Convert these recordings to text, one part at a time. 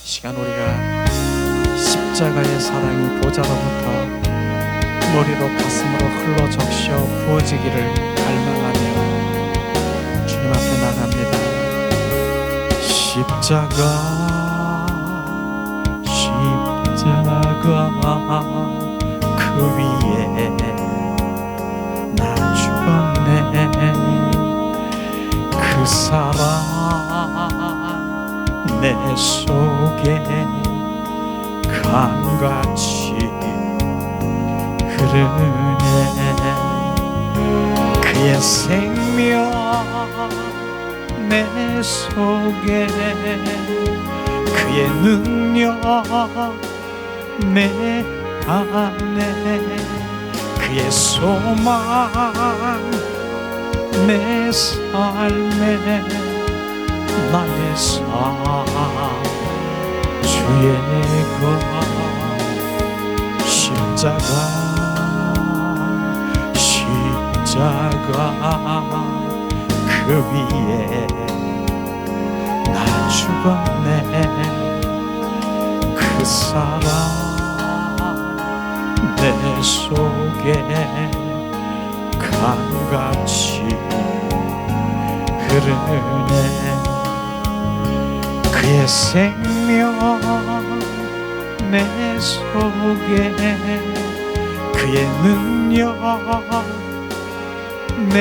시간 우리가 십자가의 사랑이 보좌로부터 머리로 가슴으로 흘러 적셔 부어지기를 갈망하며 주님 앞에 나갑니다. 십자가 그 위에 나 죽었네. 그 사랑 내 속에 강같이 흐르네. 그의 생명 내 속에, 그의 능력 내 안에, 그의 소망 내 삶에, 나의 삶 주의 것 십자가 그 위에 나 죽었네. 그 사랑 내 속에 강같이 흐르네. 그의 생명 내 속에, 그의 능력 내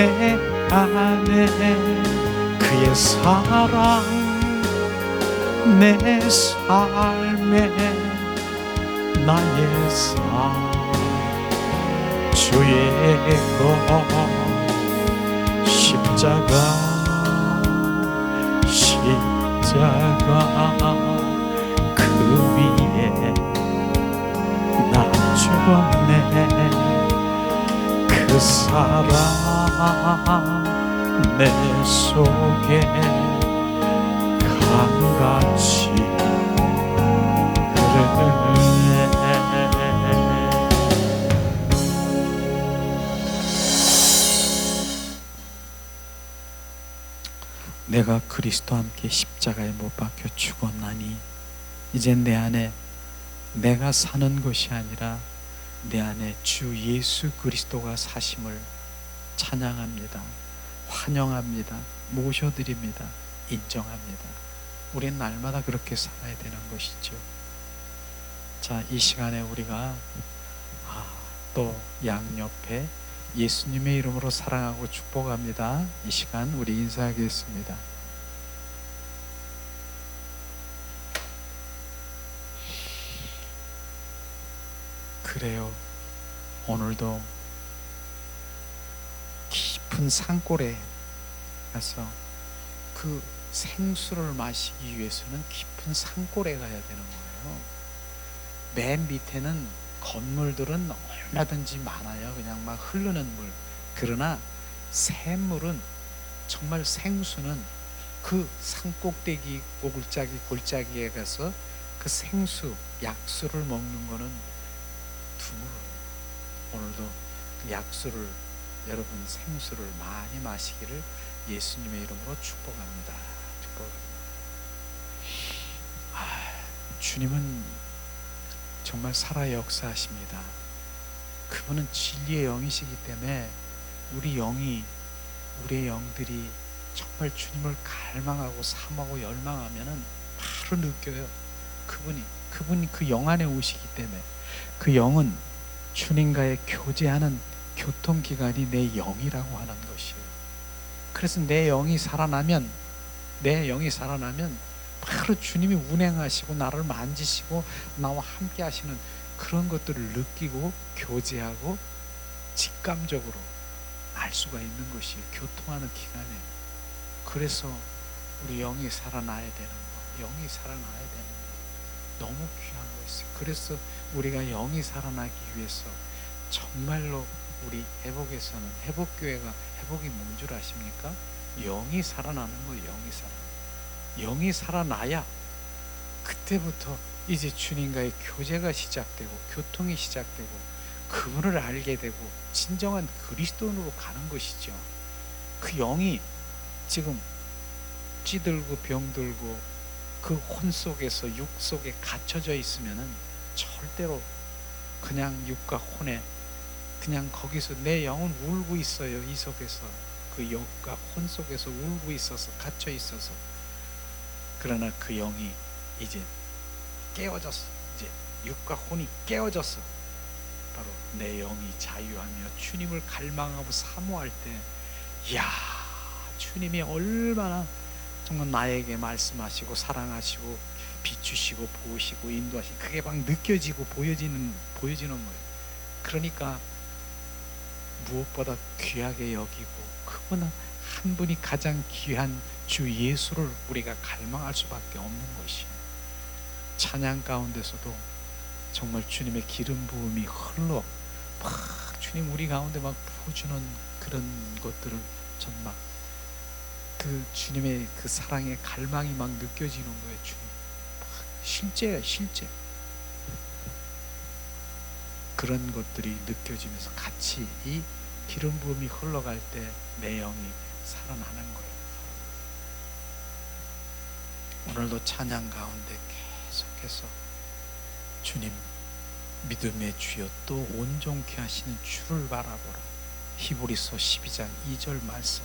안에, 그의 사랑 내 삶에, 나의 삶 주의 것 십자가 그 위에 나 죽었네. 그 사랑 내 속에 강같이 흐르네. 내가 그리스도와 함께 십자가에 못 박혀 죽었나니 이젠 내 안에 내가 사는 것이 아니라 내 안에 주 예수 그리스도가 사심을 찬양합니다. 환영합니다. 모셔드립니다. 인정합니다. 우리는 날마다 그렇게 살아야 되는 것이죠. 자, 이 시간에 우리가 또 양옆에 예수님의 이름으로 사랑하고 축복합니다. 이 시간 우리 인사하겠습니다. 그래요. 오늘도 깊은 산골에 가서 그 생수를 마시기 위해서는 깊은 산골에 가야 되는 거예요. 맨 밑에는 건물들은 얼마든지 많아요. 그냥 막 흐르는 물. 그러나 샘물은, 정말 생수는 그 산꼭대기 골짜기에 가서 그 생수, 약수를 먹는 거는 드물어요. 오늘도 그 약수를, 여러분 생수를 많이 마시기를 예수님의 이름으로 축복합니다. 주님은 정말 살아 역사하십니다. 그분은 진리의 영이시기 때문에 우리의 영들이 정말 주님을 갈망하고 사모하고 열망하면은 바로 느껴요. 그분이 그 영 안에 오시기 때문에. 그 영은 주님과의 교제하는 교통기관이 내 영이라고 하는 것이에요. 그래서 내 영이 살아나면 바로 주님이 운행하시고 나를 만지시고 나와 함께 하시는 그런 것들을 느끼고 교제하고 직감적으로 알 수가 있는 것이에요. 교통하는 기간에. 그래서 우리 영이 살아나야 되는 거, 영이 살아나야 되는 거 너무 귀한 거 있어요. 그래서 우리가 영이 살아나기 위해서 정말로 우리 회복에서는, 회복교회가 회복이 뭔 줄 아십니까? 영이 살아나는 거예요. 영이 살아나야 그때부터 이제 주님과의 교제가 시작되고 교통이 시작되고 그분을 알게 되고 진정한 그리스도인으로 가는 것이죠. 그 영이 지금 찌들고 병들고 그 혼 속에서 육 속에 갇혀져 있으면은 절대로 그냥 육과 혼에 그냥 거기서 내 영은 울고 있어요. 이 속에서 그 육과 혼 속에서 울고 있어서 갇혀 있어서. 그러나 그 영이 이제 깨어졌어. 이제 육과 혼이 깨어졌어. 바로 내 영이 자유하며 주님을 갈망하고 사모할 때, 이야, 주님이 얼마나 정말 나에게 말씀하시고 사랑하시고 비추시고 보시고 인도하시고, 그게 막 느껴지고 보여지는 거예요. 그러니까 무엇보다 귀하게 여기고, 그분은 한 분이 가장 귀한 주 예수를 우리가 갈망할 수밖에 없는 것이에요. 찬양 가운데서도 정말 주님의 기름 부음이 흘러 막 주님 우리 가운데 막 부어주는 그런 것들을 전 막 그 주님의 그 사랑의 갈망이 막 느껴지는 거예요. 주님 실제예요, 실제. 그런 것들이 느껴지면서 같이 이 기름 부음이 흘러갈 때 내 영이 살아나는 거예요. 오늘도 찬양 가운데 계속해서 주님 믿음의 주여 또 온전케 하시는 주를 바라보라. 히브리서 12장 2절 말씀.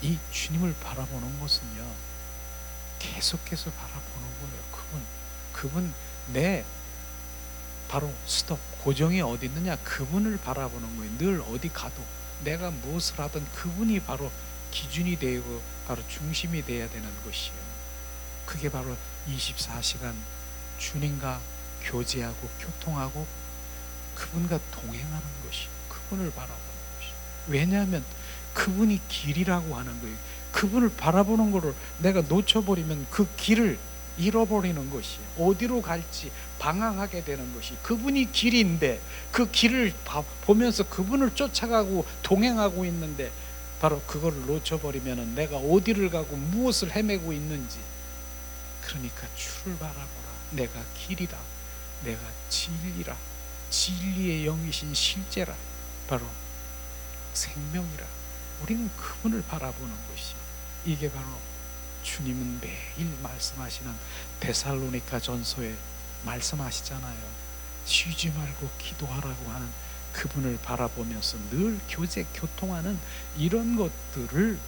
이 주님을 바라보는 것은요, 계속해서 바라보는 거예요. 그분 내 바로 스톱 고정이 어디 있느냐, 그분을 바라보는 거예요. 늘 어디 가도 내가 무엇을 하든 그분이 바로 기준이 되고 바로 중심이 돼야 되는 것이에요. 그게 바로 24시간 주님과 교제하고 교통하고 그분과 동행하는 것이, 그분을 바라보는 것이. 왜냐하면 그분이 길이라고 하는 거예요. 그분을 바라보는 것을 내가 놓쳐버리면 그 길을 잃어버리는 것이에요. 어디로 갈지 방황하게 되는 것이, 그분이 길인데 그 길을 보면서 그분을 쫓아가고 동행하고 있는데 바로 그걸 놓쳐버리면 내가 어디를 가고 무엇을 헤매고 있는지. 그러니까 주를 바라보라. 내가 길이라, 내가 진리라, 진리의 영이신 실제라, 바로 생명이라. 우리는 그분을 바라보는 것이, 이게 바로 주님은 매일 말씀하시는 데살로니가 전서에 말씀하시잖아요. 쉬지 말고 기도하라고 하는 그분을 바라보면서 늘 교통하는 이런 것들을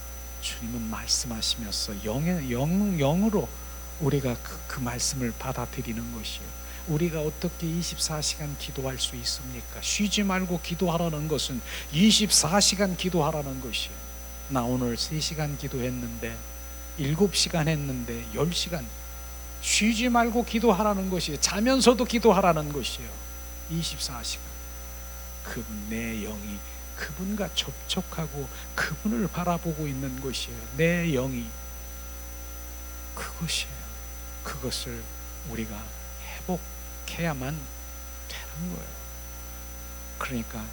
주님은 말씀하시면서 영으로 우리가 그 말씀을 받아들이는 것이에요. 우리가 어떻게 24시간 기도할 수 있습니까? 쉬지 말고 기도하라는 것은 24시간 기도하라는 것이에요. 나 오늘 3시간 기도했는데 7시간 했는데 10시간 쉬지 말고 기도하라는 것이에요. 자면서도 기도하라는 것이에요. 24시간 그분, 내 영이 그분과 접촉하고 그분을 바라보고 있는 것이에요. 내 영이 그것이에요. 그것을 우리가 회복해야만 되는 거예요. 그러니까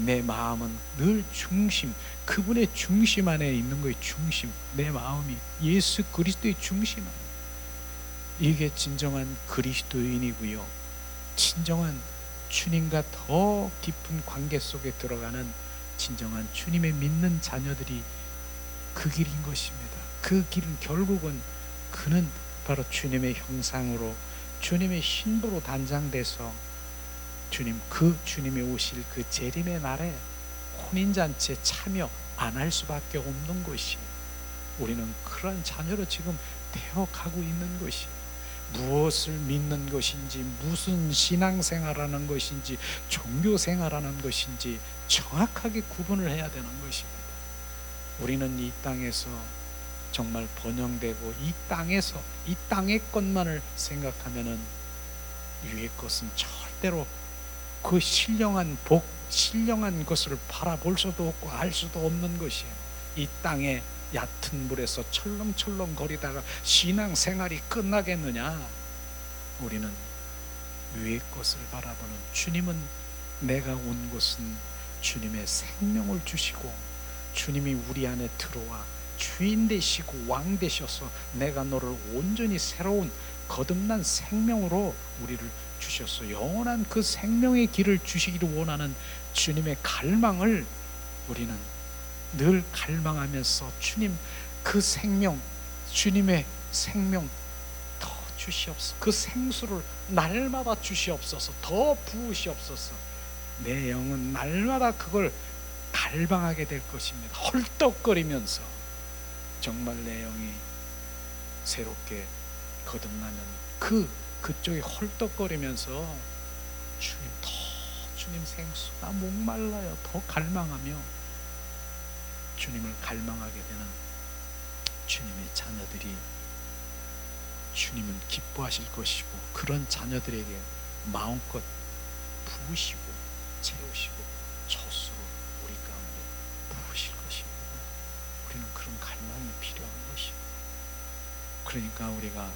내 마음은 늘 중심, 그분의 중심 안에 있는 거예요. 중심, 내 마음이 예수 그리스도의 중심 안에. 이게 진정한 그리스도인이고요, 진정한 주님과 더 깊은 관계 속에 들어가는 진정한 주님의 믿는 자녀들이 그 길인 것입니다. 그 길은 결국은 그는 바로 주님의 형상으로 주님의 신부로 단장돼서 주님이 오실 그 재림의 날에 혼인잔치에 참여 안 할 수밖에 없는 것이에요. 우리는 그런 자녀로 지금 되어가고 있는 것이에요. 무엇을 믿는 것인지, 무슨 신앙생활하는 것인지, 종교생활하는 것인지 정확하게 구분을 해야 되는 것입니다. 우리는 이 땅에서 정말 번영되고 이 땅의 것만을 생각하면은 위의 것은 절대로 그 신령한 복, 신령한 것을 바라볼 수도 없고 알 수도 없는 것이에요. 이 땅의 얕은 물에서 철렁철렁 거리다가 신앙생활이 끝나겠느냐? 우리는 위의 것을 바라보는, 주님은 내가 온 곳은 주님의 생명을 주시고 주님이 우리 안에 들어와 주인 되시고 왕 되셔서 내가 너를 온전히 새로운 거듭난 생명으로 우리를 주셔서 영원한 그 생명의 길을 주시기를 원하는 주님의 갈망을 우리는 늘 갈망하면서 주님 그 생명, 주님의 생명, 주시옵소서. 그 생수를 날마다 주시옵소서. 더 부으시옵소서. 내 영은 날마다 그걸 갈망하게 될 것입니다. 헐떡거리면서 정말 내 영이 새롭게 거듭나는 그쪽이 헐떡거리면서 주님, 더 주님 생수, 나 목말라요. 더 갈망하며 주님을 갈망하게 되는 주님의 자녀들이 주님은 기뻐하실 것이고, 그런 자녀들에게 마음껏 부으시고 채우시고 젖으로 우리 가운데 부으실 것입니다. 우리는 그런 갈망이 필요한 것입니다. 그러니까 우리가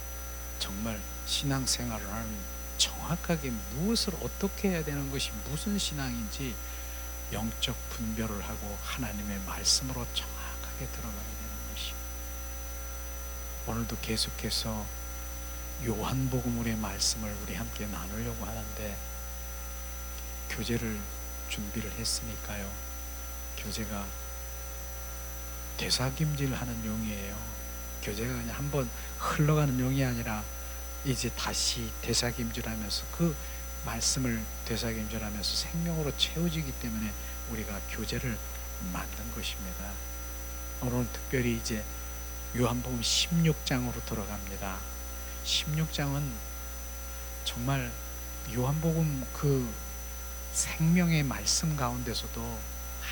정말 신앙생활을 하는, 정확하게 무엇을 어떻게 해야 되는 것이 무슨 신앙인지 영적 분별을 하고 하나님의 말씀으로 정확하게 들어가야 되는 것입니다. 오늘도 계속해서 요한복음의 말씀을 우리 함께 나누려고 하는데, 교재를 준비를 했으니까요. 교재가 되새김질하는 용이에요. 교재가 그냥 한번 흘러가는 용이 아니라 이제 다시 되새김질하면서 그 말씀을 되새김질하면서 생명으로 채워지기 때문에 우리가 교재를 만든 것입니다. 오늘은 특별히 이제 요한복음 16장으로 들어갑니다. 16장은 정말 요한복음 그 생명의 말씀 가운데서도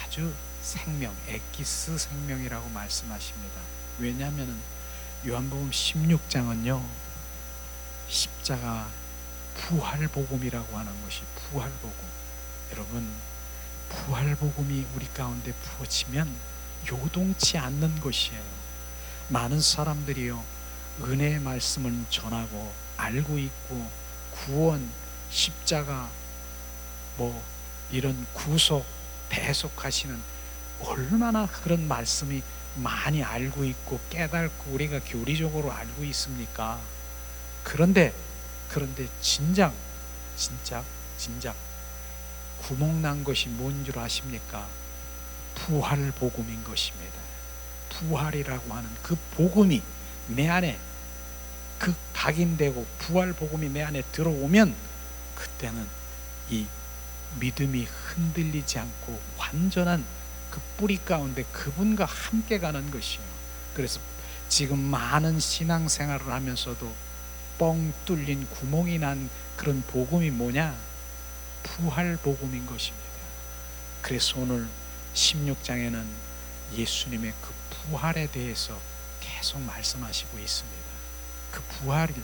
아주 생명, 엑기스 생명이라고 말씀하십니다. 왜냐하면 요한복음 16장은요, 십자가 부활복음이라고 하는 것이 부활복음. 여러분, 부활복음이 우리 가운데 부어지면 요동치 않는 것이에요. 많은 사람들이요, 은혜의 말씀을 전하고 알고 있고 구원, 십자가, 이런 구속, 대속하시는 얼마나 그런 말씀이 많이 알고 있고 깨닫고 우리가 교리적으로 알고 있습니까? 그런데 진작 구멍난 것이 뭔 줄 아십니까? 부활복음인 것입니다. 부활이라고 하는 그 복음이 내 안에 그 각인되고 부활복음이 내 안에 들어오면, 그때는 이 믿음이 흔들리지 않고 완전한 그 뿌리 가운데 그분과 함께 가는 것이에요. 그래서 지금 많은 신앙생활을 하면서도 뻥 뚫린 구멍이 난 그런 복음이 뭐냐? 부활복음인 것입니다. 그래서 오늘 16장에는 예수님의 그 부활에 대해서 계속 말씀하시고 있습니다. 그 부활을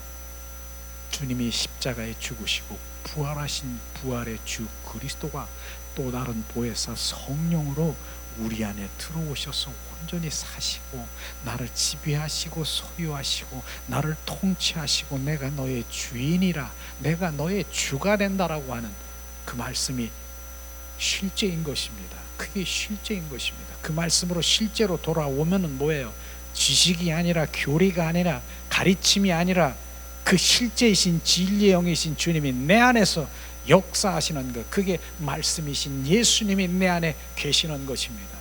주님이 십자가에 죽으시고 부활하신 부활의 주 그리스도가 또 다른 보혜사 성령으로 우리 안에 들어오셔서 온전히 사시고 나를 지배하시고 소유하시고 나를 통치하시고 내가 너의 주인이라, 내가 너의 주가 된다라고 하는 그 말씀이 실제인 것입니다. 그게 실제인 것입니다. 그 말씀으로 실제로 돌아오면은 뭐예요? 지식이 아니라 교리가 아니라 가르침이 아니라 그 실제이신 진리의 영이신 주님이 내 안에서 역사하시는 것, 그게 말씀이신 예수님이 내 안에 계시는 것입니다.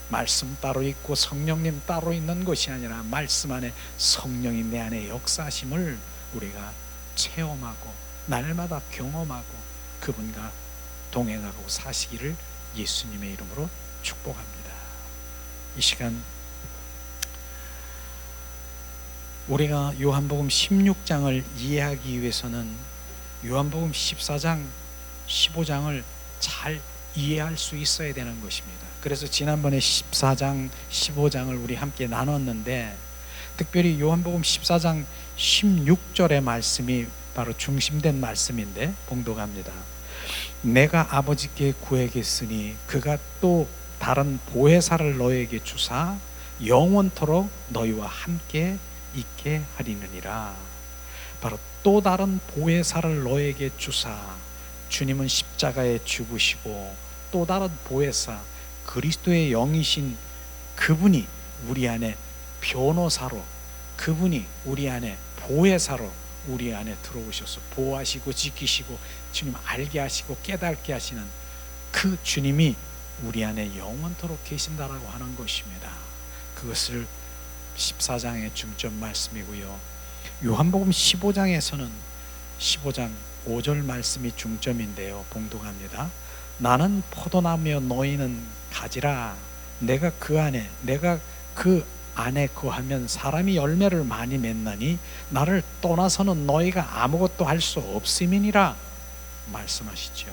말씀 따로 있고 성령님 따로 있는 것이 아니라 말씀 안에 성령이 내 안에 역사하심을 우리가 체험하고 날마다 경험하고 그분과 동행하고 사시기를 예수님의 이름으로 축복합니다. 이 시간 우리가 요한복음 16장을 이해하기 위해서는 요한복음 14장, 15장을 잘 이해할 수 있어야 되는 것입니다. 그래서 지난번에 14장, 15장을 우리 함께 나눴는데, 특별히 요한복음 14장 16절의 말씀이 바로 중심된 말씀인데 봉독합니다. 내가 아버지께 구하겠으니 그가 또 다른 보혜사를 너에게 주사 영원토록 너희와 함께 있게 하리느니라. 바로 또 다른 보혜사를 너에게 주사, 주님은 십자가에 죽으시고 또 다른 보혜사 그리스도의 영이신 그분이 우리 안에 변호사로, 그분이 우리 안에 보혜사로 우리 안에 들어오셔서 보호하시고 지키시고 주님 알게 하시고 깨닫게 하시는 그 주님이 우리 안에 영원토록 계신다라고 하는 것입니다. 그것을 14장의 중점 말씀이고요. 요한복음 15장에서는 15장 5절 말씀이 중점인데요. 봉독합니다. 나는 포도나무여 너희는 가지라. 내가 그 안에 거하면 사람이 열매를 많이 맺나니 나를 떠나서는 너희가 아무것도 할 수 없음이니라 말씀하시죠.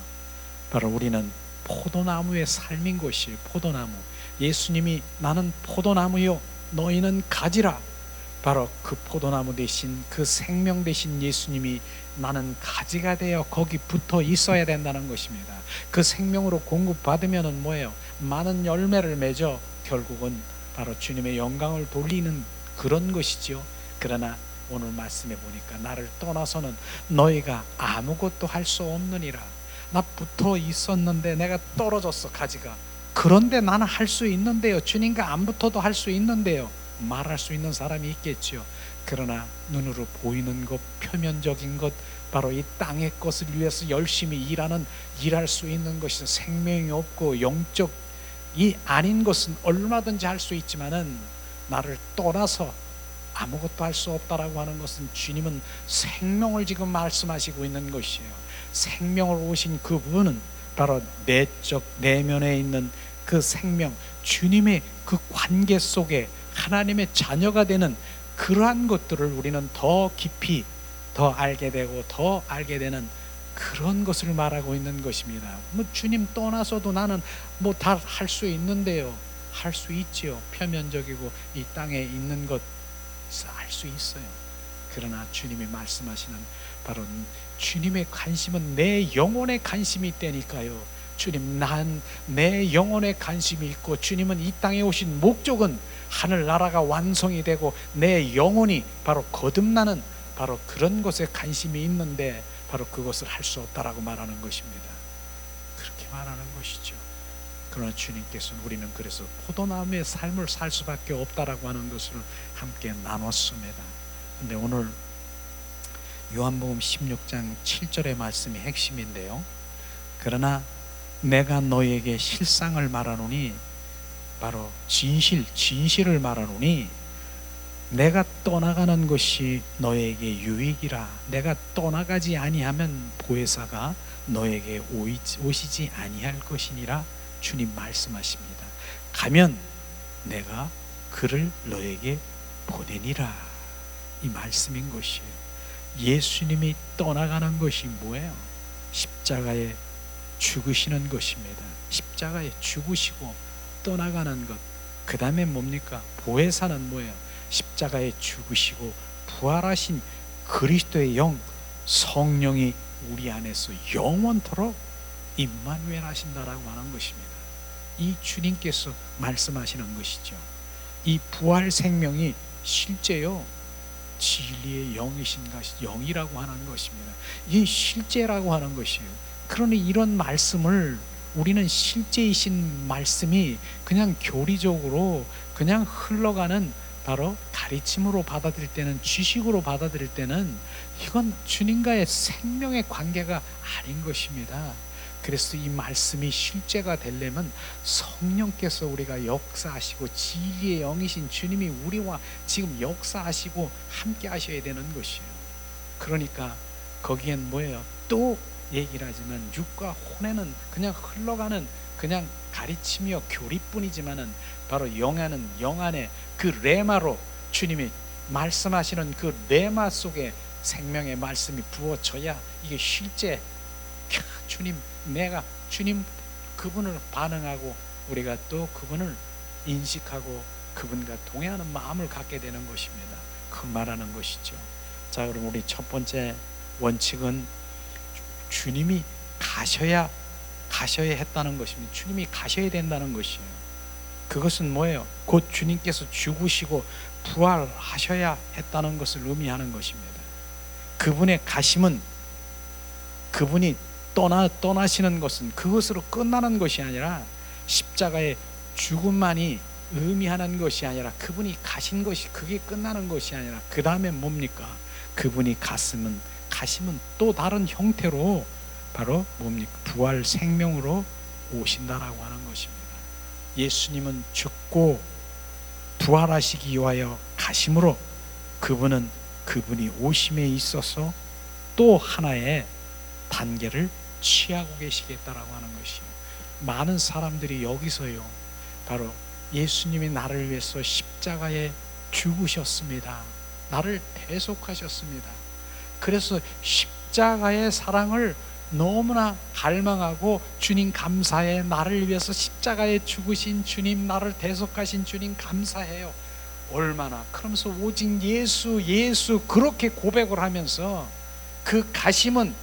바로 우리는 포도나무의 삶인 것이 포도나무. 예수님이 나는 포도나무요 너희는 가지라. 바로 그 포도나무 대신 그 생명 대신 예수님이 나는 가지가 되어 거기 붙어 있어야 된다는 것입니다. 그 생명으로 공급받으면 뭐예요? 많은 열매를 맺어 결국은 바로 주님의 영광을 돌리는 그런 것이죠. 그러나 오늘 말씀해 보니까 나를 떠나서는 너희가 아무것도 할 수 없느니라. 나 붙어 있었는데 내가 떨어졌어, 가지가. 그런데 나는 할 수 있는데요. 주님과 안 붙어도 할 수 있는데요. 말할 수 있는 사람이 있겠죠. 그러나 눈으로 보이는 것, 표면적인 것, 바로 이 땅의 것을 위해서 열심히 일할 수 있는 것이 생명이 없고 영적이 아닌 것은 얼마든지 할 수 있지만은 나를 떠나서 아무것도 할 수 없다라고 하는 것은 주님은 생명을 지금 말씀하시고 있는 것이에요. 생명을 오신 그 부분은 바로 내적 내면에 있는 그 생명, 주님의 그 관계 속에 하나님의 자녀가 되는 그러한 것들을 우리는 더 깊이 더 알게 되고 더 알게 되는 그런 것을 말하고 있는 것입니다. 뭐 주님 떠나서도 나는 뭐 다 할 수 있는데요. 할 수 있지요. 표면적이고 이 땅에 있는 것 알 수 있어요. 그러나 주님이 말씀하시는 바로 주님의 관심은 내 영혼에 관심이 있다니까요. 주님, 난 내 영혼에 관심이 있고 주님은 이 땅에 오신 목적은 하늘나라가 완성이 되고 내 영혼이 바로 거듭나는 바로 그런 것에 관심이 있는데 바로 그것을 할 수 없다라고 말하는 것입니다. 그렇게 말하는 것이죠. 그러나 주님께서는 우리는 그래서 포도나무의 삶을 살 수밖에 없다라고 하는 것을 함께 나눴습니다. 근데 오늘 요한복음 16장 7절의 말씀이 핵심인데요. 그러나 내가 너에게 실상을 말하노니 바로 진실을 말하노니 내가 떠나가는 것이 너에게 유익이라. 내가 떠나가지 아니하면 보혜사가 너에게 오시지 아니할 것이니라 주님 말씀하십니다. 가면 내가 그를 너에게 보내니라. 이 말씀인 것이에요. 예수님이 떠나가는 것이 뭐예요? 십자가에 죽으시는 것입니다. 십자가에 죽으시고 떠나가는 것. 그 다음에 뭡니까? 보혜사는 뭐예요? 십자가에 죽으시고 부활하신 그리스도의 영, 성령이 우리 안에서 영원토록 임마누엘 하신다라고 하는 것입니다. 이 주님께서 말씀하시는 것이죠. 이 부활 생명이 실제요 진리의 영이신 것이 영이라고 하는 것입니다. 이 실제라고 하는 것이에요. 그러니 이런 말씀을 우리는 실제이신 말씀이 그냥 교리적으로 그냥 흘러가는 바로 가르침으로 받아들일 때는, 지식으로 받아들일 때는 이건 주님과의 생명의 관계가 아닌 것입니다. 그래서 이 말씀이 실제가 되려면 성령께서 우리가 역사하시고 진리의 영이신 주님이 우리와 지금 역사하시고 함께 하셔야 되는 것이에요. 그러니까 거기엔 뭐예요? 또 얘기를 하지만 육과 혼에는 그냥 흘러가는 그냥 가르침이요 교리뿐이지만은 바로 영 안에 그 레마로 주님이 말씀하시는 그 레마 속에 생명의 말씀이 부어져야 이게 실제 주님 그분을 반응하고 우리가 또 그분을 인식하고 그분과 동행하는 마음을 갖게 되는 것입니다. 그 말하는 것이죠. 자, 그럼 우리 첫 번째 원칙은 주님이 가셔야 했다는 것입니다. 주님이 가셔야 된다는 것이에요. 그것은 뭐예요? 곧 주님께서 죽으시고 부활하셔야 했다는 것을 의미하는 것입니다. 그분의 가심은 그분이 떠나시는 것은 그것으로 끝나는 것이 아니라 십자가의 죽음만이 의미하는 것이 아니라 그분이 가신 것이 그게 끝나는 것이 아니라 그 다음에 뭡니까? 그분이 가시면 또 다른 형태로 바로 뭡니까? 부활 생명으로 오신다라고 하는 것입니다. 예수님은 죽고 부활하시기 위하여 가심으로 그분은 그분이 오심에 있어서 또 하나의 단계를 취하고 계시겠다라고 하는 것이요. 많은 사람들이 여기서요, 바로 예수님이 나를 위해서 십자가에 죽으셨습니다. 나를 대속하셨습니다. 그래서 십자가의 사랑을 너무나 갈망하고, 주님 감사해, 나를 위해서 십자가에 죽으신 주님, 나를 대속하신 주님 감사해요. 얼마나, 그러면서 오직 예수 예수 그렇게 고백을 하면서 그 가심은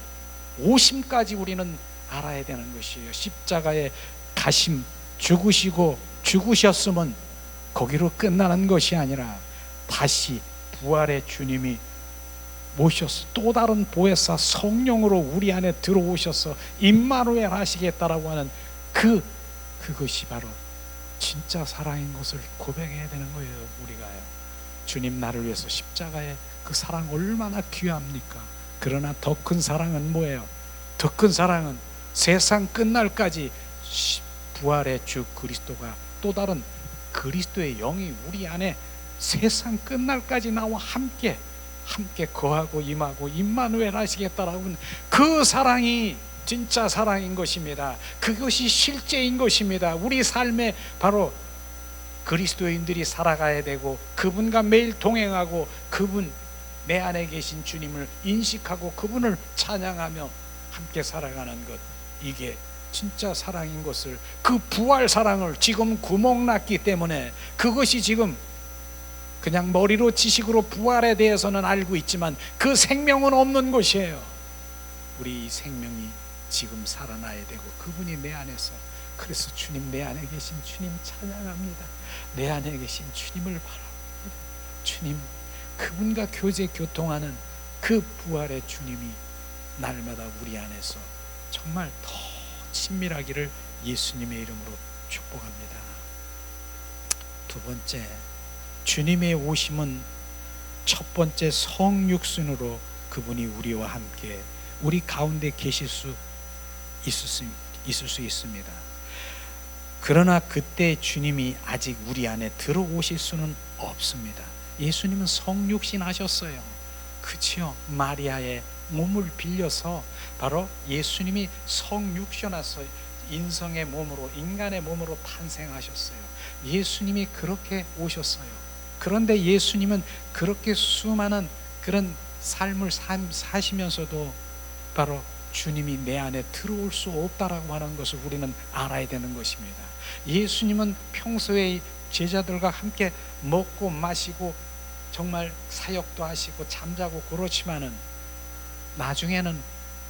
오심까지 우리는 알아야 되는 것이에요. 십자가에 가심, 죽으시고 죽으셨으면 거기로 끝나는 것이 아니라 다시 부활의 주님이 모셔서 또 다른 보혜사 성령으로 우리 안에 들어오셔서 임마누엘 하시겠다라고 하는 그것이 바로 진짜 사랑인 것을 고백해야 되는 거예요. 우리가요, 주님 나를 위해서 십자가에 그 사랑 얼마나 귀합니까? 그러나 더 큰 사랑은 뭐예요? 더 큰 사랑은 세상 끝날까지 부활의 주 그리스도가, 또 다른 그리스도의 영이 우리 안에 세상 끝날까지 나와 함께 거하고 임하고 임마누엘 하시겠다라고 하는 그 사랑이 진짜 사랑인 것입니다. 그것이 실제인 것입니다. 우리 삶에 바로 그리스도인들이 살아가야 되고, 그분과 매일 동행하고, 그분 내 안에 계신 주님을 인식하고 그분을 찬양하며 함께 살아가는 것, 이게 진짜 사랑인 것을, 그 부활 사랑을 지금 구멍 났기 때문에, 그것이 지금 그냥 머리로 지식으로 부활에 대해서는 알고 있지만 그 생명은 없는 것이에요. 우리 이 생명이 지금 살아나야 되고, 그분이 내 안에서, 그래서 주님, 내 안에 계신 주님 찬양합니다. 내 안에 계신 주님을 바라봅니다. 주님, 그분과 교통하는 그 부활의 주님이 날마다 우리 안에서 정말 더 친밀하기를 예수님의 이름으로 축복합니다. 두 번째, 주님의 오심은 첫 번째 성육신으로 그분이 우리와 함께 우리 가운데 계실 수 있을 수 있습니다. 그러나 그때 주님이 아직 우리 안에 들어오실 수는 없습니다. 예수님은 성육신 하셨어요. 그치요? 마리아의 몸을 빌려서 바로 예수님이 성육신하서 인성의 몸으로, 인간의 몸으로 탄생하셨어요. 예수님이 그렇게 오셨어요. 그런데 예수님은 그렇게 수많은 그런 삶을 사시면서도 바로 주님이 내 안에 들어올 수 없다라고 하는 것을 우리는 알아야 되는 것입니다. 예수님은 평소에 제자들과 함께 먹고 마시고 정말 사역도 하시고 잠자고 그렇지만은 나중에는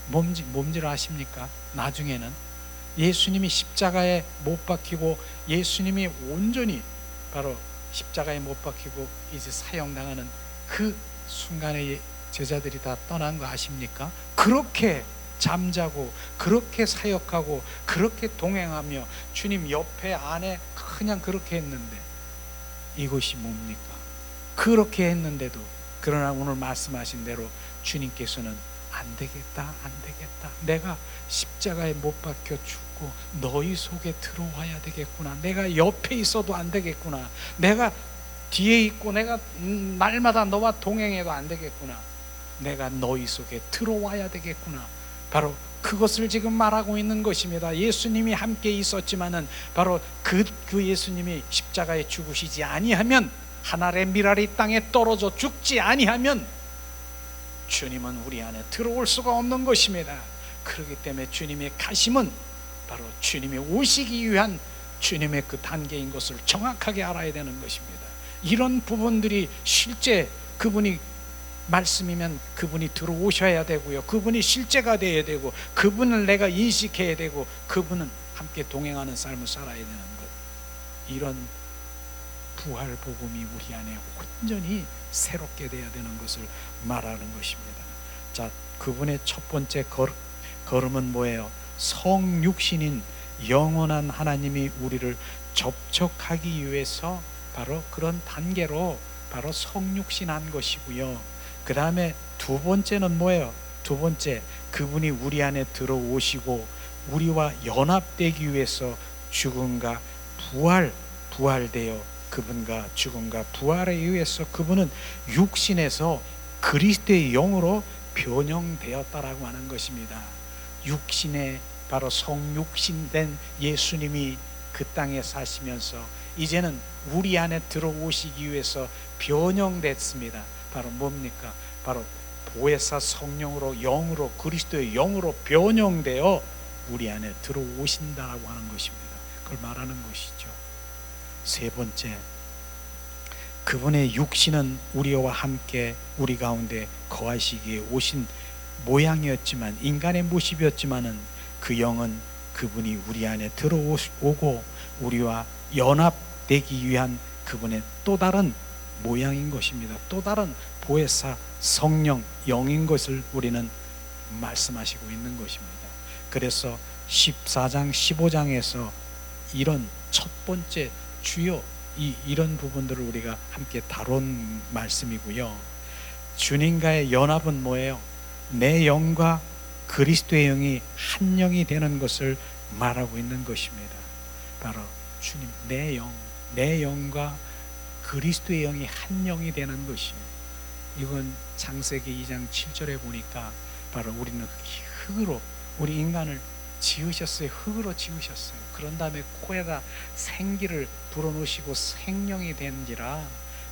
몸질 아십니까? 나중에는 예수님이 십자가에 못 박히고, 예수님이 온전히 바로 십자가에 못 박히고 이제 사형당하는 그 순간에 제자들이 다 떠난 거 아십니까? 그렇게 잠자고, 그렇게 사역하고, 그렇게 동행하며 주님 옆에 안에 그냥 그렇게 했는데, 이것이 뭡니까? 그렇게 했는데도, 그러나 오늘 말씀하신 대로 주님께서는 안 되겠다, 내가 십자가에 못 박혀 죽고 너희 속에 들어와야 되겠구나, 내가 옆에 있어도 안 되겠구나, 내가 뒤에 있고 내가 날마다 너와 동행해도 안 되겠구나, 내가 너희 속에 들어와야 되겠구나. 바로 그것을 지금 말하고 있는 것입니다. 예수님이 함께 있었지만은 바로 그 예수님이 십자가에 죽으시지 아니하면, 하늘의 미랄이 땅에 떨어져 죽지 아니하면 주님은 우리 안에 들어올 수가 없는 것입니다. 그렇기 때문에 주님의 가심은 바로 주님이 오시기 위한 주님의 그 단계인 것을 정확하게 알아야 되는 것입니다. 이런 부분들이 실제 그분이 말씀이면 그분이 들어오셔야 되고요, 그분이 실제가 되어야 되고, 그분을 내가 인식해야 되고, 그분은 함께 동행하는 삶을 살아야 되는 것, 이런 부활 복음이 우리 안에 온전히 새롭게 되어야 되는 것을 말하는 것입니다. 자, 그분의 첫 번째 걸음은 뭐예요? 성육신인 영원한 하나님이 우리를 접촉하기 위해서 바로 그런 단계로 바로 성육신한 것이고요. 그 다음에 두 번째는 뭐예요? 두 번째, 그분이 우리 안에 들어오시고 우리와 연합되기 위해서 죽음과 부활되어, 그분과 죽음과 부활에 의해서 그분은 육신에서 그리스도의 영으로 변형되었다라고 하는 것입니다. 육신의 바로 성육신된 예수님이 그 땅에 사시면서 이제는 우리 안에 들어오시기 위해서 변형됐습니다. 바로 뭡니까? 바로 보혜사 성령으로, 영으로, 그리스도의 영으로 변형되어 우리 안에 들어오신다라고 하는 것입니다. 그걸 말하는 것이죠. 세 번째, 그분의 육신은 우리와 함께 우리 가운데 거하시기에 오신 모양이었지만, 인간의 모습이었지만은 그 영은 그분이 우리 안에 들어오고 우리와 연합되기 위한 그분의 또 다른 모양인 것입니다. 또 다른 보혜사 성령 영인 것을 우리는 말씀하시고 있는 것입니다. 그래서 14장 15장에서 이런 첫 번째 주요 이런 부분들을 우리가 함께 다룬 말씀이고요. 주님과의 연합은 뭐예요? 내 영과 그리스도의 영이 한 영이 되는 것을 말하고 있는 것입니다. 바로 주님, 내 영과 그리스도의 영이 한 영이 되는 것이에요. 이건 창세기 2장 7절에 보니까 바로 우리는 흙으로, 우리 인간을 지으셨어요. 흙으로 지으셨어요. 그런 다음에 코에다 생기를 불어넣으시고 생명이 된지라,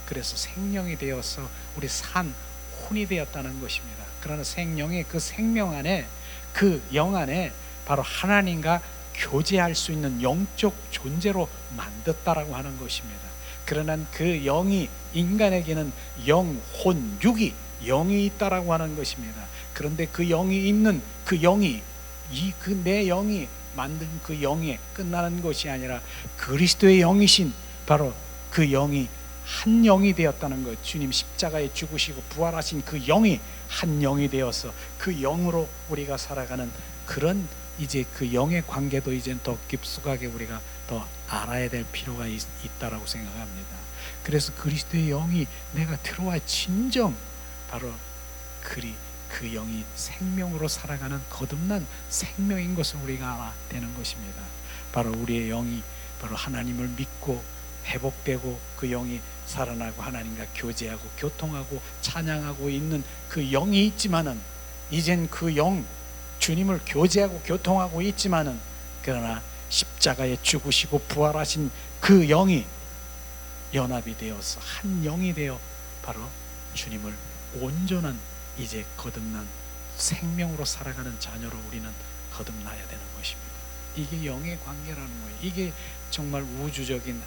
그래서 생명이 되어서 우리 산 혼이 되었다는 것입니다. 그러나 생명의 그 생명 안에, 그 영 안에 바로 하나님과 교제할 수 있는 영적 존재로 만들었다라고 하는 것입니다. 그러나 그 영이, 인간에게는 영, 혼, 육이, 영이 있다라고 하는 것입니다. 그런데 그 영이 있는 그 영이, 내 영이 만든 그 영에 끝나는 것이 아니라 그리스도의 영이신 바로 그 영이 한 영이 되었다는 것. 주님 십자가에 죽으시고 부활하신 그 영이 한 영이 되어서 그 영으로 우리가 살아가는 그런, 이제 그 영의 관계도 이제 더 깊숙하게 우리가 더 알아야 될 필요가 있다라고 생각합니다. 그래서 그리스도의 영이 내가 들어와 진정 바로 그 영이 생명으로 살아가는 거듭난 생명인 것을 우리가 알아야 되는 것입니다. 바로 우리의 영이 바로 하나님을 믿고 회복되고 그 영이 살아나고 하나님과 교제하고 교통하고 찬양하고 있는 그 영이 있지만은, 이젠 그 영, 주님을 교제하고 교통하고 있지만은, 그러나 십자가에 죽으시고 부활하신 그 영이 연합이 되어서 한 영이 되어 바로 주님을 온전한 이제 거듭난 생명으로 살아가는 자녀로 우리는 거듭나야 되는 것입니다. 이게 영의 관계라는 거예요. 이게 정말 우주적인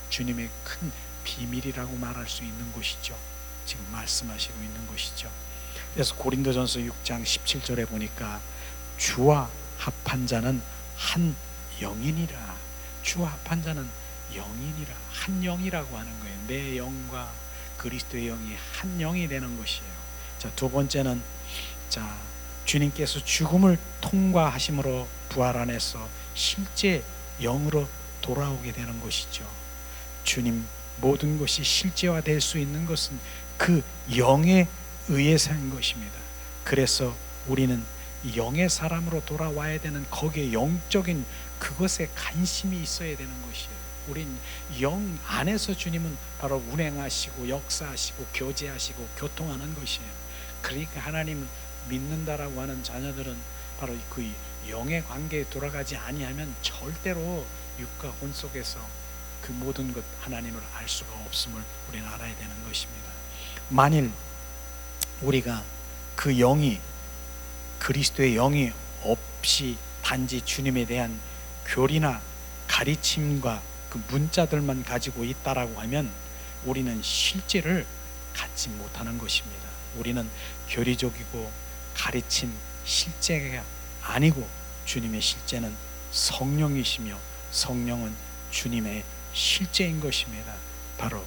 주님의 큰 비밀이라고 말할 수 있는 것이죠. 지금 말씀하시고 있는 것이죠. 그래서 고린도전서 6장 17절에 보니까 주와 합한 자는 한 영이니라. 주와 합한 자는 영이니라. 한 영이라고 하는 거예요. 내 영과 그리스도의 영이 한 영이 되는 것이에요. 자, 두 번째는, 자, 주님께서 죽음을 통과하심으로 부활 안에서 실제 영으로 돌아오게 되는 것이죠. 주님, 모든 것이 실제화될 수 있는 것은 그 영에 의해서인 것입니다. 그래서 우리는 영의 사람으로 돌아와야 되는, 거기에 영적인 그것에 관심이 있어야 되는 것이에요. 우린 영 안에서 주님은 바로 운행하시고 역사하시고 교제하시고 교통하는 것이에요. 그러니까 하나님 믿는다라고 하는 자녀들은 바로 그 영의 관계에 돌아가지 아니하면 절대로 육과 혼 속에서 그 모든 것 하나님을 알 수가 없음을 우리는 알아야 되는 것입니다. 만일 우리가 그 영이, 그리스도의 영이 없이 단지 주님에 대한 교리나 가르침과 그 문자들만 가지고 있다라고 하면 우리는 실제를 갖지 못하는 것입니다. 우리는 교리적이고 가르침, 실제가 아니고 주님의 실제는 성령이시며 성령은 주님의 실제인 것입니다. 바로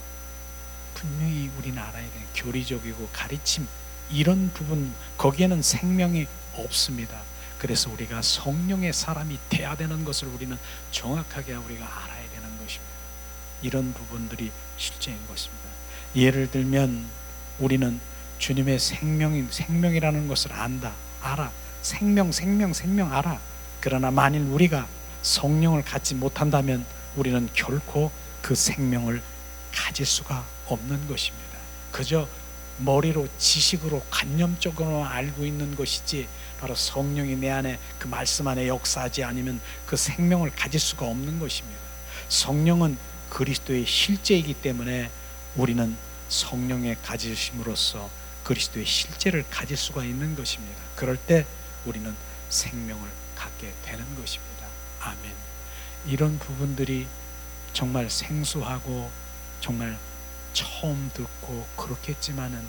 분명히 우리는 알아야 되는 교리적이고 가르침, 이런 부분, 거기에는 생명이 없습니다. 그래서 우리가 성령의 사람이 돼야 되는 것을 우리는 정확하게 우리가 알아야 되는 것입니다. 이런 부분들이 실제인 것입니다. 예를 들면 우리는 주님의 생명이라는 것을 알아. 생명 알아. 그러나 만일 우리가 성령을 갖지 못한다면 우리는 결코 그 생명을 가질 수가 없는 것입니다. 그저 머리로 지식으로 관념적으로 알고 있는 것이지 바로 성령이 내 안에 그 말씀 안에 역사하지 않으면 그 생명을 가질 수가 없는 것입니다. 성령은 그리스도의 실제이기 때문에 우리는 성령의 가지심으로써 그리스도의 실제를 가질 수가 있는 것입니다. 그럴 때 우리는 생명을 갖게 되는 것입니다. 아멘. 이런 부분들이 정말 생소하고 정말 처음 듣고 그렇겠지만은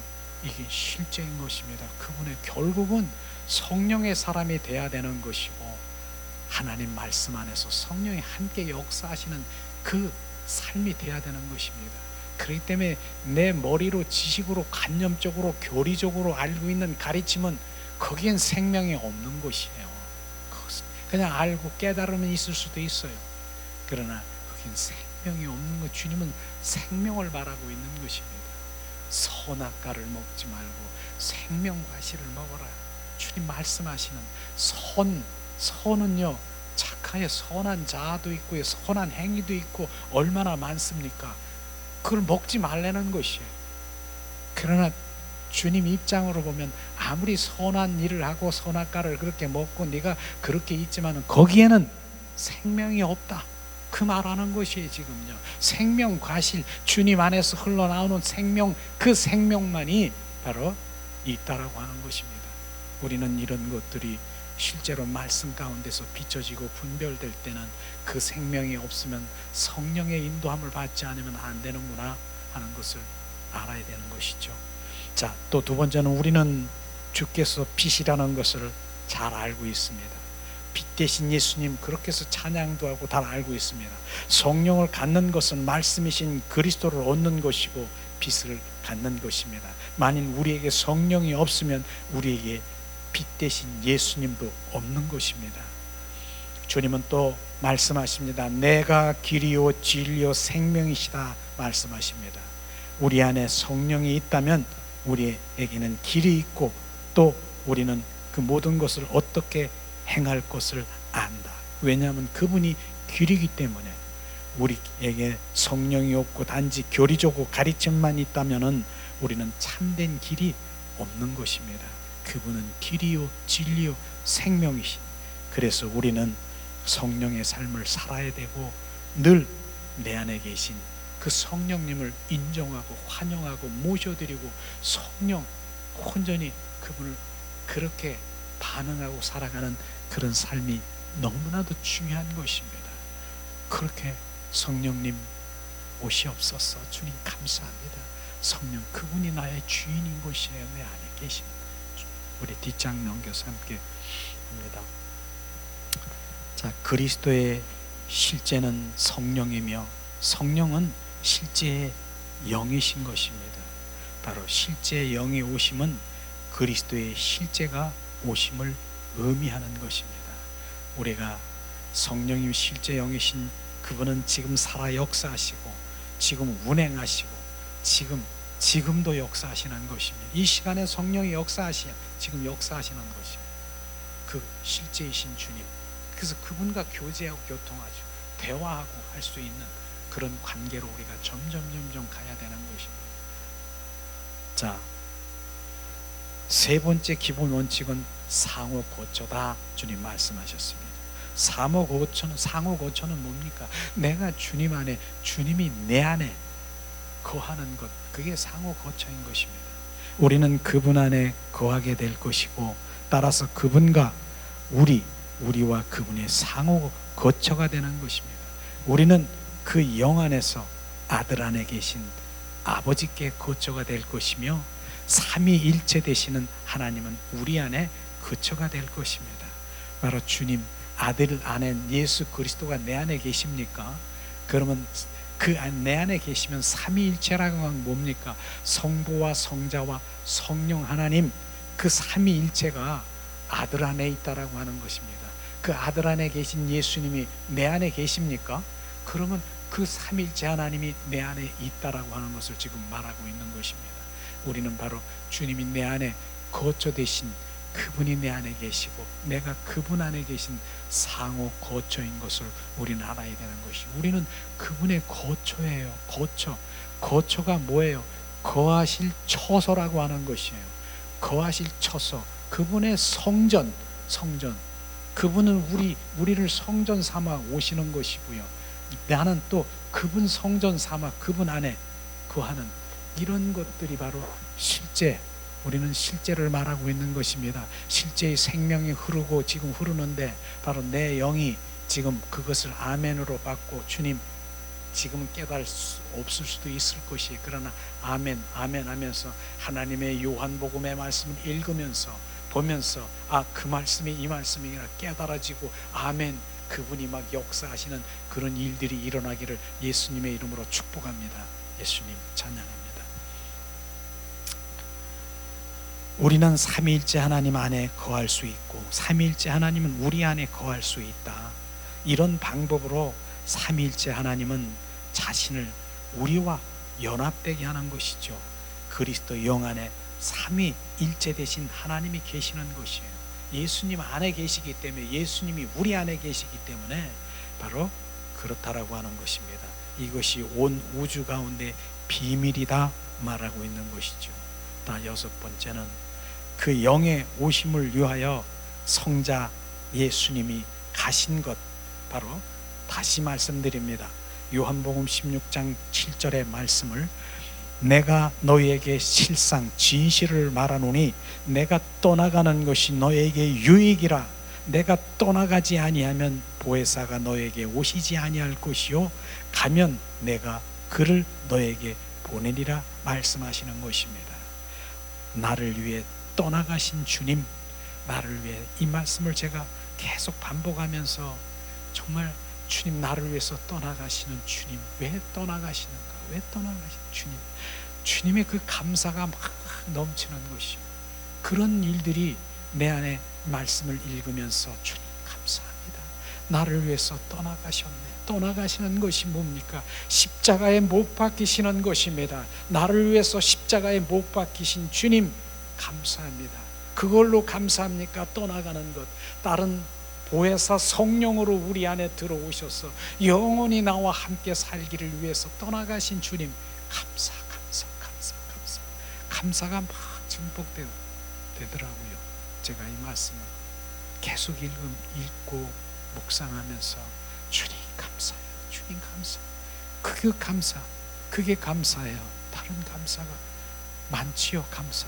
이게 실제인 것입니다. 그분의 결국은 성령의 사람이 돼야 되는 것이고 하나님 말씀 안에서 성령이 함께 역사하시는 그 삶이 돼야 되는 것입니다. 그렇기 때문에 내 머리로 지식으로 관념적으로 교리적으로 알고 있는 가르침은 거기엔 생명이 없는 것이에요. 그냥 알고 깨달으면 있을 수도 있어요. 그러나 거긴 생명이 없는 것. 주님은 생명을 바라고 있는 것입니다. 선악과를 먹지 말고 생명과실을 먹어라. 주님 말씀하시는 선은요, 착하에 선한 자아도 있고 선한 행위도 있고 얼마나 많습니까? 그걸 먹지 말라는 것이에요. 그러나 주님 입장으로 보면 아무리 선한 일을 하고 선악과를 그렇게 먹고 네가 그렇게 있지만 거기에는 생명이 없다, 그 말하는 것이에요. 지금요, 생명 과실, 주님 안에서 흘러나오는 생명, 그 생명만이 바로 있다라고 하는 것입니다. 우리는 이런 것들이 실제로 말씀 가운데서 비춰지고 분별될 때는 그 생명이 없으면 성령의 인도함을 받지 않으면 안 되는구나 하는 것을 알아야 되는 것이죠. 자, 또 두 번째는 우리는 주께서 빛이라는 것을 잘 알고 있습니다. 빛 대신 예수님, 그렇게 해서 찬양도 하고 다 알고 있습니다. 성령을 갖는 것은 말씀이신 그리스도를 얻는 것이고 빛을 갖는 것입니다. 만일 우리에게 성령이 없으면 우리에게 빛 대신 예수님도 없는 것입니다. 주님은 또 말씀하십니다. 내가 길이요 진리요 생명이시다 말씀하십니다. 우리 안에 성령이 있다면 우리에게는 길이 있고 또 우리는 그 모든 것을 어떻게 행할 것을 안다. 왜냐하면 그분이 길이기 때문에. 우리에게 성령이 없고 단지 교리적으로 가르침만 있다면 우리는 참된 길이 없는 것입니다. 그분은 길이요 진리요 생명이신. 그래서 우리는 성령의 삶을 살아야 되고 늘 내 안에 계신 그 성령님을 인정하고 환영하고 모셔드리고 성령 온전히 그분을 그렇게 반응하고 살아가는 그런 삶이 너무나도 중요한 것입니다. 그렇게 성령님 오시옵소서. 주님 감사합니다. 성령 그분이 나의 주인인 것이에요. 내 안에 계신. 우리 뒷장 넘겨서 함께 합니다. 자, 그리스도의 실제는 성령이며 성령은 실제의 영이신 것입니다. 바로 실제의 영이 오심은 그리스도의 실제가 오심을 의미하는 것입니다. 우리가 성령님 실제 영이신 그분은 지금 살아 역사하시고 지금 운행하시고 지금도 역사하시는 것입니다. 이 시간에 성령이 지금 역사하시는 것이에요. 그 실제이신 주님. 그래서 그분과 교제하고 교통하죠. 대화하고 할 수 있는 그런 관계로 우리가 점점 가야 되는 것입니다. 자, 세 번째 기본 원칙은 상호 고초다. 주님 말씀하셨습니다. 상호 고초는 뭡니까? 내가 주님 안에, 주님이 내 안에 거하는 것, 그게 상호 고초인 것입니다. 우리는 그분 안에 거하게 될 것이고 따라서 그분과 우리와 그분의 상호 거처가 되는 것입니다. 우리는 그 영 안에서 아들 안에 계신 아버지께 거처가 될 것이며 삼위일체 되시는 하나님은 우리 안에 거처가 될 것입니다. 바로 주님 아들 안에 예수 그리스도가 내 안에 계십니까? 그러면 내 안에 계시면 삼위일체라고 하면 뭡니까? 성부와 성자와 성령 하나님, 그 삼위일체가 아들 안에 있다라고 하는 것입니다. 그 아들 안에 계신 예수님이 내 안에 계십니까? 그러면 그 삼위일체 하나님이 내 안에 있다라고 하는 것을 지금 말하고 있는 것입니다. 우리는 바로 주님이 내 안에 거처 되신 그분이 내 안에 계시고 내가 그분 안에 계신 상호 거처인 것을 우리는 알아야 되는 것이, 우리는 그분의 거처예요. 거처가 뭐예요? 거하실 처소라고 하는 것이에요. 거하실 처소, 그분의 성전. 그분은 우리를 성전 삼아 오시는 것이고요. 나는 또 그분 성전 삼아 그분 안에 거하는, 이런 것들이 바로 실제, 우리는 실제를 말하고 있는 것입니다. 실제의 생명이 흐르고 지금 흐르는데 바로 내 영이 지금 그것을 아멘으로 받고, 주님 지금은 깨달을 수 없을 수도 있을 것이, 그러나 아멘 아멘 하면서 하나님의 요한복음의 말씀을 읽으면서 보면서 그 말씀이 이 말씀이라 깨달아지고 아멘, 그분이 막 역사하시는 그런 일들이 일어나기를 예수님의 이름으로 축복합니다. 예수님 찬양합니다. 우리는 삼위일체 하나님 안에 거할 수 있고 삼위일체 하나님은 우리 안에 거할 수 있다. 이런 방법으로 삼위일체 하나님은 자신을 우리와 연합되게 하는 것이죠. 그리스도 영 안에 삼위일체 되신 하나님이 계시는 것이에요. 예수님 안에 계시기 때문에, 예수님이 우리 안에 계시기 때문에 바로 그렇다라고 하는 것입니다. 이것이 온 우주 가운데 비밀이다 말하고 있는 것이죠. 여섯 번째는 그 영의 오심을 위하여 성자 예수님이 가신 것, 바로 다시 말씀드립니다. 요한복음 16장 7절의 말씀을, 내가 너희에게 실상 진실을 말하노니 내가 떠나가는 것이 너희에게 유익이라. 내가 떠나가지 아니하면 보혜사가 너희에게 오시지 아니할 것이요 가면 내가 그를 너희에게 보내리라 말씀하시는 것입니다. 나를 위해 떠나가신 주님, 나를 위해, 이 말씀을 제가 계속 반복하면서 정말 주님, 나를 위해서 떠나가시는 주님, 왜 떠나가시는가? 왜 떠나가신 주님? 주님의 그 감사가 막 넘치는 것이요, 그런 일들이 내 안에 말씀을 읽으면서 주님 감사합니다. 나를 위해서 떠나가셨네. 떠나가시는 것이 뭡니까? 십자가에 못 박히시는 것입니다. 나를 위해서 십자가에 못 박히신 주님 감사합니다. 그걸로 감사합니까? 떠나가는 것, 다른 보혜사 성령으로 우리 안에 들어오셔서 영원히 나와 함께 살기를 위해서 떠나가신 주님 감사. 감사가 막 증폭되더라고요. 제가 이 말씀을 계속 읽고 묵상하면서 주님 감사해요. 주님 감사. 그게 감사예요. 다른 감사가 많지요. 감사,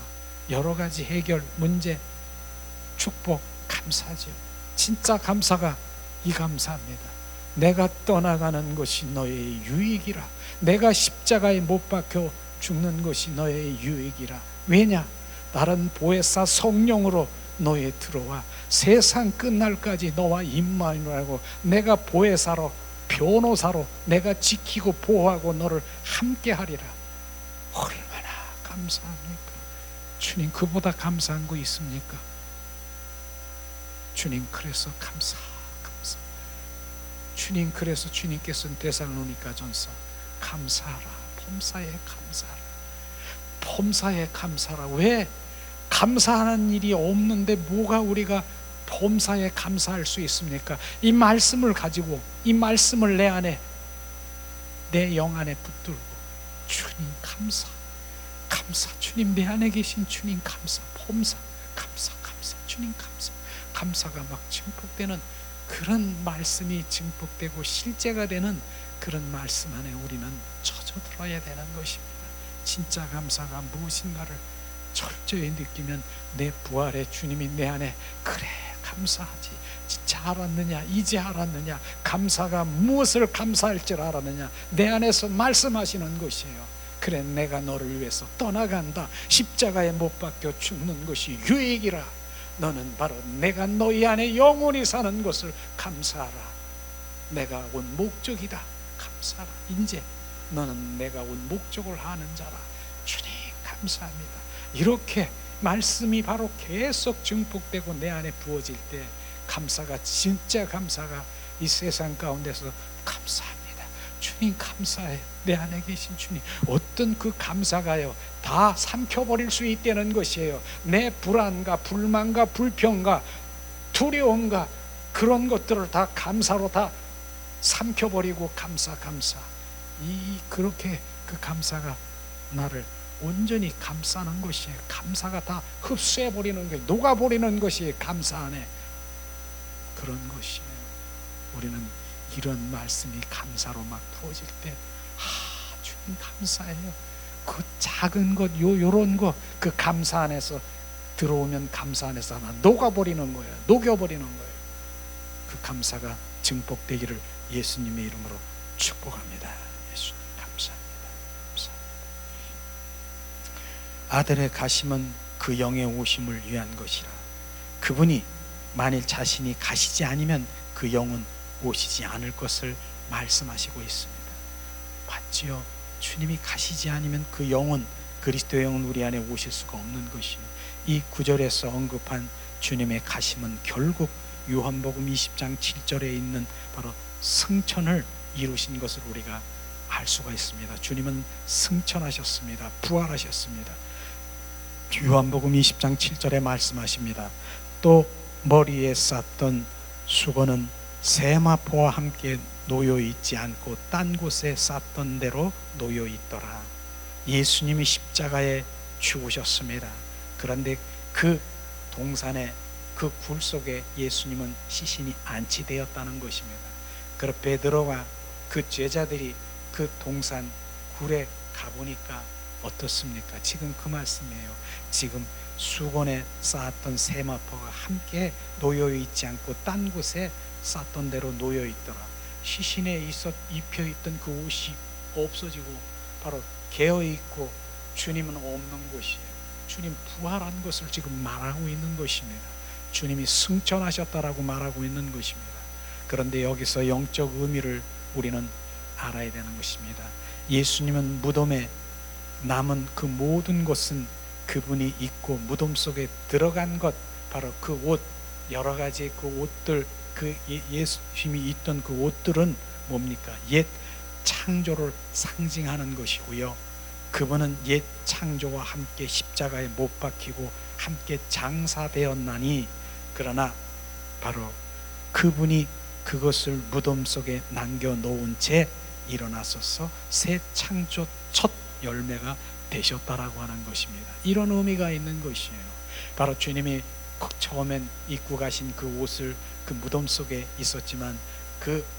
여러 가지 해결, 문제, 축복, 감사죠. 진짜 감사가 이 감사입니다. 내가 떠나가는 것이 너의 유익이라. 내가 십자가에 못 박혀 죽는 것이 너의 유익이라. 왜냐? 다른 보혜사 성령으로 너에 들어와 세상 끝날까지 너와 임마누엘하고 내가 보혜사로, 변호사로 내가 지키고 보호하고 너를 함께 하리라. 얼마나 감사합니까? 주님, 그보다 감사한 거 있습니까? 주님, 그래서 감사. 주님, 그래서 주님께서는 데살로니가전서 감사하라, 범사에 감사하라, 범사에 감사하라. 왜? 감사하는 일이 없는데 뭐가 우리가 범사에 감사할 수 있습니까? 이 말씀을 가지고, 이 말씀을 내 안에, 내 영 안에 붙들고 주님 감사. 주님, 내 안에 계신 주님 감사. 범사 감사. 주님 감사. 감사가 막 증폭되는 그런 말씀이 증폭되고 실제가 되는 그런 말씀 안에 우리는 젖어들어야 되는 것입니다. 진짜 감사가 무엇인가를 철저히 느끼면 내 부활의 주님이 내 안에, 그래 감사하지, 진짜 알았느냐, 이제 알았느냐, 감사가 무엇을 감사할 줄 알았느냐, 내 안에서 말씀하시는 것이에요. 그래, 내가 너를 위해서 떠나간다. 십자가에 못 박혀 죽는 것이 유익이라. 너는 바로 내가 너희 안에 영원히 사는 것을 감사하라. 내가 온 목적이다. 감사하라. 이제 너는 내가 온 목적을 아는 자라. 주님 감사합니다. 이렇게 말씀이 바로 계속 증폭되고 내 안에 부어질 때 감사가, 진짜 감사가 이 세상 가운데서 감사합니다. 주님 감사해요. 내 안에 계신 주님. 어떤 그 감사가요 다 삼켜버릴 수 있다는 것이에요. 내 불안과 불만과 불평과 두려움과 그런 것들을 다 감사로 다 삼켜버리고, 감사. 그렇게 그 감사가 나를 온전히 감싸는 것이에요. 감사가 다 흡수해버리는 것이, 녹아버리는 것이 감사 안에 그런 것이에요. 우리는 이런 말씀이 감사로 막 부어질 때 주님 감사해요. 그 작은 것, 요런 거, 그 감사 안에서 들어오면 감사 안에서 하나 녹아버리는 거예요. 녹여버리는 거예요. 그 감사가 증폭되기를 예수님의 이름으로 축복합니다. 예수님 감사합니다. 감사합니다. 아들의 가심은 그 영의 오심을 위한 것이라. 그분이 만일 자신이 가시지 않으면 그 영은 오시지 않을 것을 말씀하시고 있습니다. 맞지요? 주님이 가시지 않으면 그 영은, 그리스도의 영은 우리 안에 오실 수가 없는 것이요. 이 구절에서 언급한 주님의 가심은 결국 요한복음 20장 7절에 있는 바로 승천을 이루신 것을 우리가 알 수가 있습니다. 주님은 승천하셨습니다. 부활하셨습니다. 요한복음 20장 7절에 말씀하십니다. 또 머리에 쌌던 수건은 세마포와 함께 놓여 있지 않고 딴 곳에 쌌던 대로 놓여 있더라. 예수님이 십자가에 죽으셨습니다. 그런데 그 동산에, 그 굴 속에 예수님은 시신이 안치되었다는 것입니다. 그러 베드로와 그 제자들이 그 동산 굴에 가보니까 어떻습니까? 지금 그 말씀이에요. 지금 수건에 쌓았던 세마포가 함께 놓여 있지 않고 딴 곳에 쌌던 대로 놓여 있더라. 시신에 입혀있던 그 옷이 없어지고 바로 개어있고 주님은 없는 것이에요. 주님 부활한 것을 지금 말하고 있는 것입니다. 주님이 승천하셨다라고 말하고 있는 것입니다. 그런데 여기서 영적 의미를 우리는 알아야 되는 것입니다. 예수님은 무덤에 남은 그 모든 것은 그분이 입고 무덤 속에 들어간 것, 바로 그 옷, 여러 가지 그 옷들, 그 예수님이 입던 그 옷들은 뭡니까? 옛 창조를 상징하는 것이고요. 그분은 옛 창조와 함께 십자가에 못 박히고 함께 장사되었나니, 그러나 바로 그분이 그것을 무덤 속에 남겨놓은 채 일어나셔서 새 창조 첫 열매가 되셨다라고 하는 것입니다. 이런 의미가 있는 것이에요. 바로 주님이 처음엔 입고 가신 그 옷을 그 무덤 속에 있었지만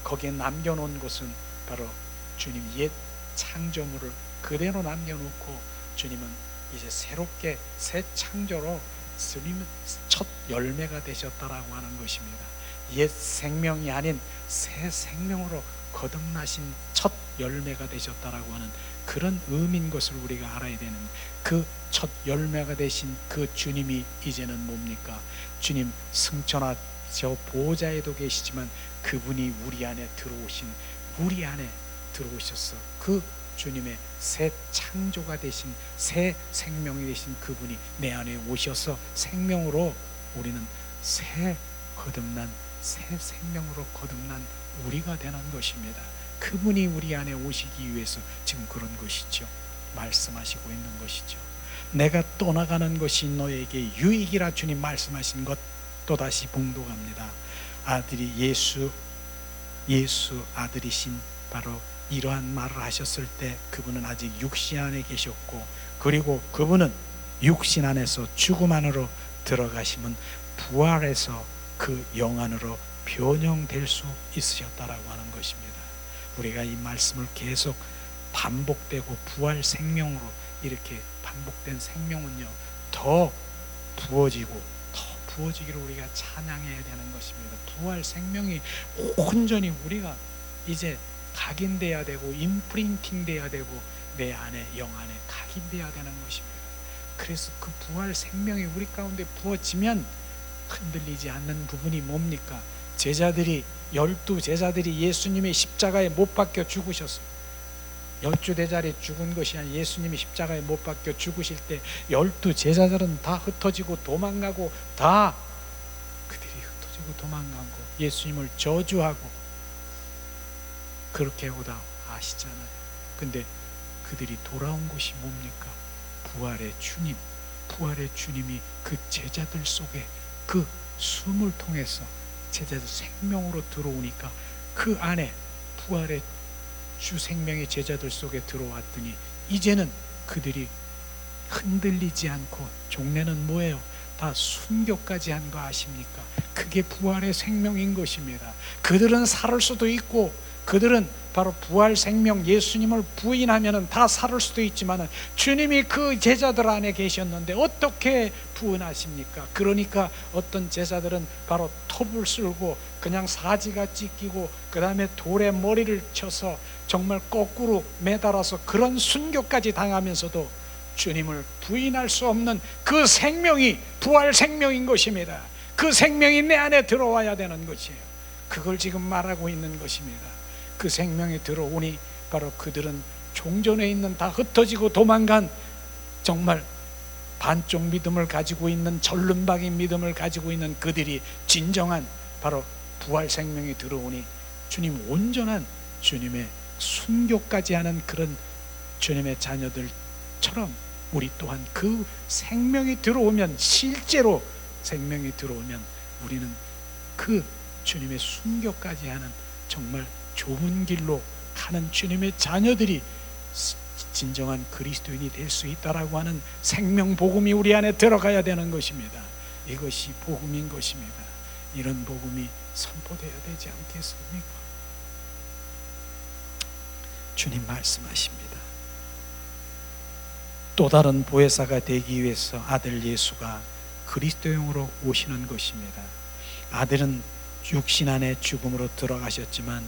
거기에 남겨놓은 것은 바로 주님 옛 창조물을 그대로 남겨놓고 주님은 이제 새롭게 새 창조로 첫 열매가 되셨다라고 하는 것입니다. 옛 생명이 아닌 새 생명으로 거듭나신 첫 열매가 되셨다라고 하는 그런 의미인 것을 우리가 알아야 되는, 그 첫 열매가 되신 그 주님이 이제는 뭡니까? 주님 승천하셔 보좌에도 계시지만 그분이 우리 안에 들어오셔서 그 주님의 새 창조가 되신, 새 생명이 되신 그분이 내 안에 오셔서 생명으로, 우리는 새 생명으로 거듭난 우리가 되는 것입니다. 그분이 우리 안에 오시기 위해서 지금 그런 것이죠. 말씀하시고 있는 것이죠. 내가 떠나가는 것이 너에게 유익이라 주님 말씀하신 것 또다시 봉독합니다. 아들이 예수 아들이신 바로 이러한 말을 하셨을 때 그분은 아직 육신 안에 계셨고, 그리고 그분은 육신 안에서 죽음 안으로 들어가시면 부활해서 그 영 안으로 변형될 수 있으셨다라고 하는 것입니다. 우리가 이 말씀을 계속 반복되고 부활 생명으로 이렇게 반복된 생명은요 더 부어지기를 우리가 찬양해야 되는 것입니다. 부활 생명이 온전히 우리가 이제 각인돼야 되고 임프린팅 돼야 되고 내 안에, 영 안에 각인돼야 되는 것입니다. 그래서 그 부활 생명이 우리 가운데 부어지면 흔들리지 않는 부분이 뭡니까? 열두 제자들이 예수님의 십자가에 못 박혀 죽으셨어요. 12제자리 죽은 것이 아니라 예수님이 십자가에 못 박혀 죽으실 때 12제자들은 다 흩어지고 도망가고, 그들이 흩어지고 도망가고 예수님을 저주하고 그렇게 오다 아시잖아요. 근데 그들이 돌아온 것이 뭡니까? 부활의 주님이 그 제자들 속에 그 숨을 통해서 제자들 생명으로 들어오니까 그 안에 부활의 주 생명의 제자들 속에 들어왔더니 이제는 그들이 흔들리지 않고, 종례는 뭐예요? 다 순교까지 한 거 아십니까? 그게 부활의 생명인 것입니다. 그들은 살을 수도 있고, 그들은 바로 부활 생명 예수님을 부인하면 다 살을 수도 있지만, 주님이 그 제자들 안에 계셨는데 어떻게 부인하십니까? 그러니까 어떤 제자들은 바로 톱을 쓸고 그냥 사지가 찢기고 그 다음에 돌에 머리를 쳐서 정말 거꾸로 매달아서 그런 순교까지 당하면서도 주님을 부인할 수 없는 그 생명이 부활 생명인 것입니다. 그 생명이 내 안에 들어와야 되는 것이에요. 그걸 지금 말하고 있는 것입니다. 그 생명이 들어오니 바로 그들은 종전에 있는 다 흩어지고 도망간 정말 반쪽 믿음을 가지고 있는, 절름박인 믿음을 가지고 있는 그들이 진정한 바로 부활 생명이 들어오니 주님 온전한 주님의 순교까지 하는 그런 주님의 자녀들처럼 우리 또한 그 생명이 들어오면, 실제로 생명이 들어오면 우리는 그 주님의 순교까지 하는 정말 좋은 길로 가는 주님의 자녀들이 진정한 그리스도인이 될 수 있다라고 하는 생명 복음이 우리 안에 들어가야 되는 것입니다. 이것이 복음인 것입니다. 이런 복음이 선포되어야 되지 않겠습니까? 주님 말씀하십니다. 또 다른 보혜사가 되기 위해서 아들 예수가 그리스도용으로 오시는 것입니다. 아들은 육신 안에 죽음으로 들어가셨지만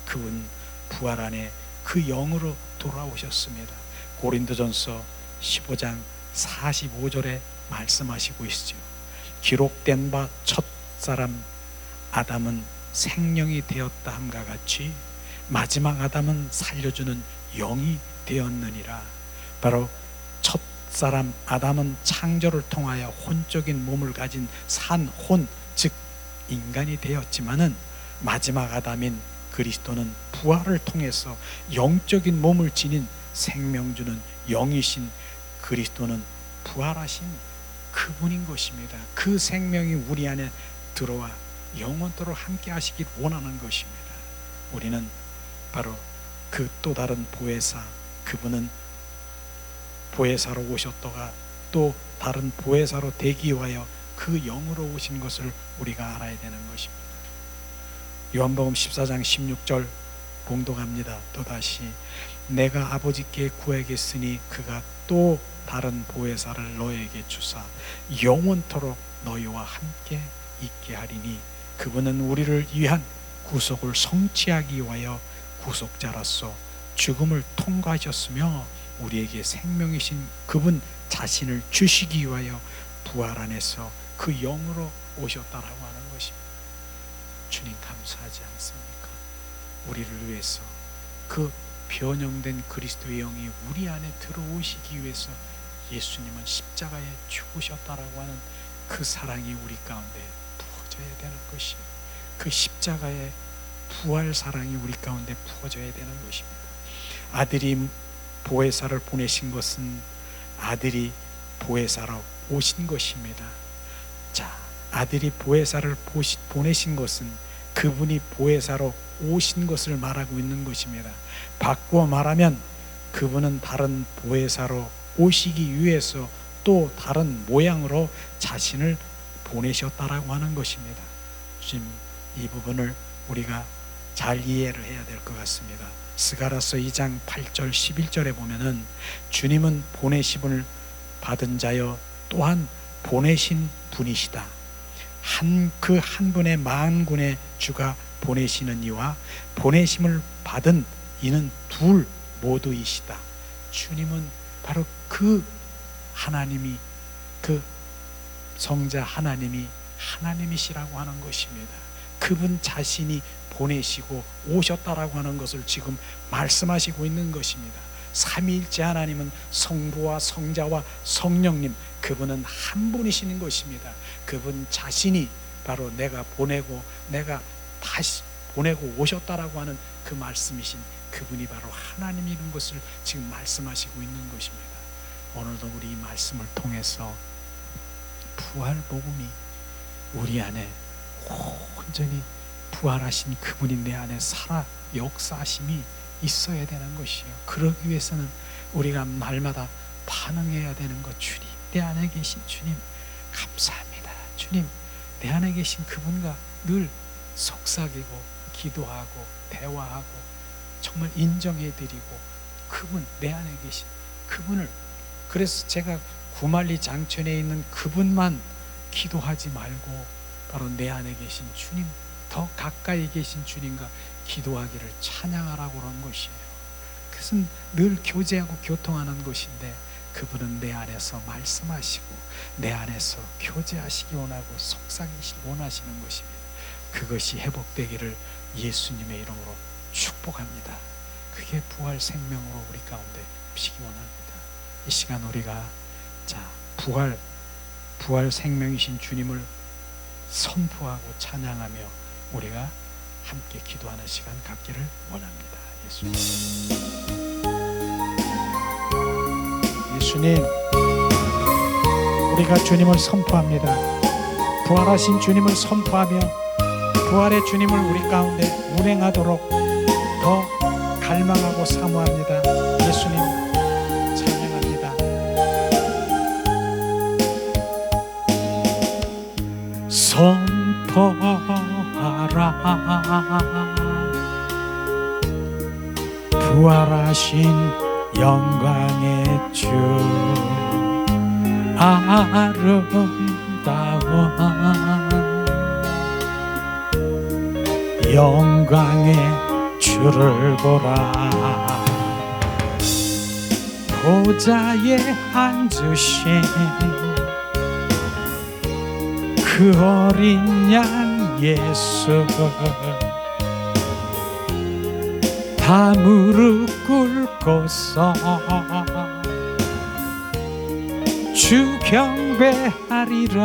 그분 부활 안에 그 영으로 돌아오셨습니다. 고린도전서 15장 45절에 말씀하시고 있죠. 기록된 바 첫사람 아담은 생명이 되었다 함과 같이 마지막 아담은 살려주는 영이 되었느니라. 바로 첫사람 아담은 창조를 통하여 혼적인 몸을 가진 산혼, 즉 인간이 되었지만은 마지막 아담인 그리스도는 부활을 통해서 영적인 몸을 지닌 생명 주는 영이신 그리스도는 부활하신 그분인 것입니다. 그 생명이 우리 안에 들어와 영원토록 함께 하시길 원하는 것입니다. 우리는 바로 그 또 다른 보혜사, 그분은 보혜사로 오셨다가 또 다른 보혜사로 되기 위하여 그 영으로 오신 것을 우리가 알아야 되는 것입니다. 요한복음 14장 16절 봉독합니다. 또다시 내가 아버지께 구하겠으니 그가 또 다른 보혜사를 너에게 주사 영원토록 너희와 함께 있게 하리니 그분은 우리를 위한 구속을 성취하기 위하여 구속자로서 죽음을 통과하셨으며 우리에게 생명이신 그분 자신을 주시기 위하여 부활 안에서 그 영으로 오셨다라고 하는 것입니다. 주님 감사하지 않습니까? 우리를 위해서 그 변형된 그리스도의 영이 우리 안에 들어오시기 위해서 예수님은 십자가에 죽으셨다라고 하는 그 사랑이 우리 가운데 부어져야 되는 것이에요. 그 십자가의 부활 사랑이 우리 가운데 부어져야 되는 것입니다. 아들이 보혜사를 보내신 것은 아들이 보혜사로 오신 것입니다. 자, 아들이 보혜사를 보내신 것은 그분이 보혜사로 오신 것을 말하고 있는 것입니다. 바꾸어 말하면 그분은 다른 보혜사로 오시기 위해서 또 다른 모양으로 자신을 보내셨다라고 하는 것입니다. 지금 이 부분을 우리가 잘 이해를 해야 될 것 같습니다. 스가랴서 2장 8절 11절에 보면은 주님은 보내심을 받은 자여 또한 보내신 분이시다. 한 분의 만군의 주가 보내시는 이와 보내심을 받은 이는 둘 모두이시다. 주님은 바로 그 하나님이, 그 성자 하나님이 하나님이시라고 하는 것입니다. 그분 자신이 보내시고 오셨다라고 하는 것을 지금 말씀하시고 있는 것입니다. 삼위일체 하나님은 성부와 성자와 성령님, 그분은 한 분이시는 것입니다. 그분 자신이 바로 내가 보내고 내가 다시 보내고 오셨다라고 하는 그 말씀이신 그분이 바로 하나님이라는 것을 지금 말씀하시고 있는 것입니다. 오늘도 우리 이 말씀을 통해서 부활 복음이 우리 안에 온전히 부활하신 그분이 내 안에 살아 역사하심이 있어야 되는 것이요. 그러기 위해서는 우리가 날마다 반응해야 되는 것, 주님, 내 안에 계신 주님 감사합니다. 주님, 내 안에 계신 그분과 늘 속삭이고 기도하고 대화하고 정말 인정해드리고 그분, 내 안에 계신 그분을, 그래서 제가 구말리 장천에 있는 그분만 기도하지 말고 바로 내 안에 계신 주님, 더 가까이 계신 주님과 기도하기를 찬양하라고 그런 것이에요. 그것은 늘 교제하고 교통하는 것인데 그분은 내 안에서 말씀하시고 내 안에서 교제하시기 원하고 속삭이시기 원하시는 것입니다. 그것이 회복되기를 예수님의 이름으로 축복합니다. 그게 부활 생명으로 우리 가운데 옵시기 원합니다. 이 시간 우리가 부활 생명이신 주님을 선포하고 찬양하며 우리가 함께 기도하는 시간 갖기를 원합니다. 예수님, 우리가 주님을 선포합니다. 부활하신 주님을 선포하며 부활의 주님을 우리 가운데 운행하도록 더 갈망하고 사모합니다. 예수님 찬양합니다. 선포하라 부활하신 영광의 주 아름다운 영광의 주를 보라. 보좌에 앉으신 그 어린 양 예수, 다 무릎 꿇고서 주 경배하리라.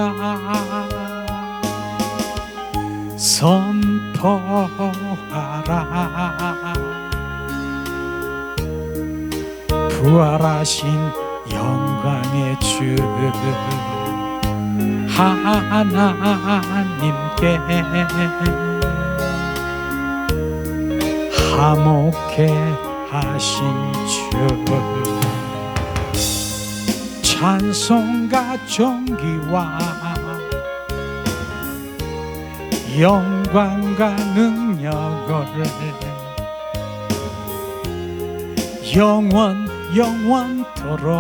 선포하라 부활하신 영광의 주 하나님께 화목해 하신 주 찬송가 존귀와 영광과 능력을 영원토록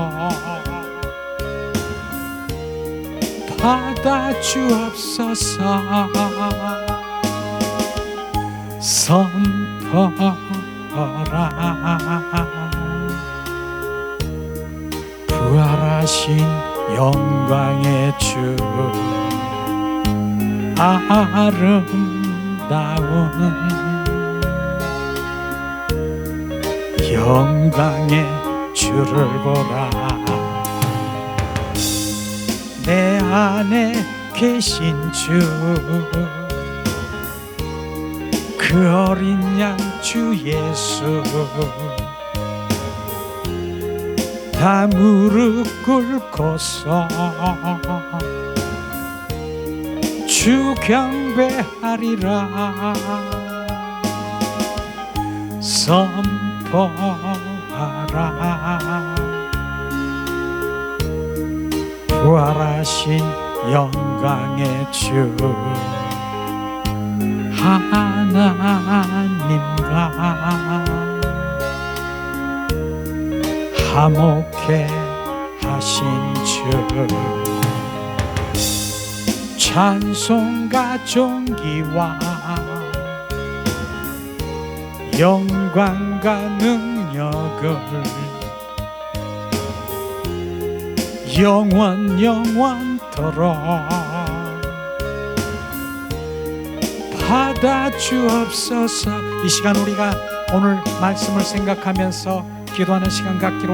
받아 주옵소서. 선포하라 부활하신 영광의 주 아름다운 영광의 주를 보라. 내 안에 계신 주 그 어린 양 주 예수, 다 무릎 꿇고서 주 경배하리라. 선포하라 부활하신 영광의 주 하나님과 화목해 하신 주 찬송가 존귀와 영광과 능력을 영원토록 받아 주옵소서. 이 시간 우리가 오늘 말씀을 생각하면서 기도하는 시간 갖기로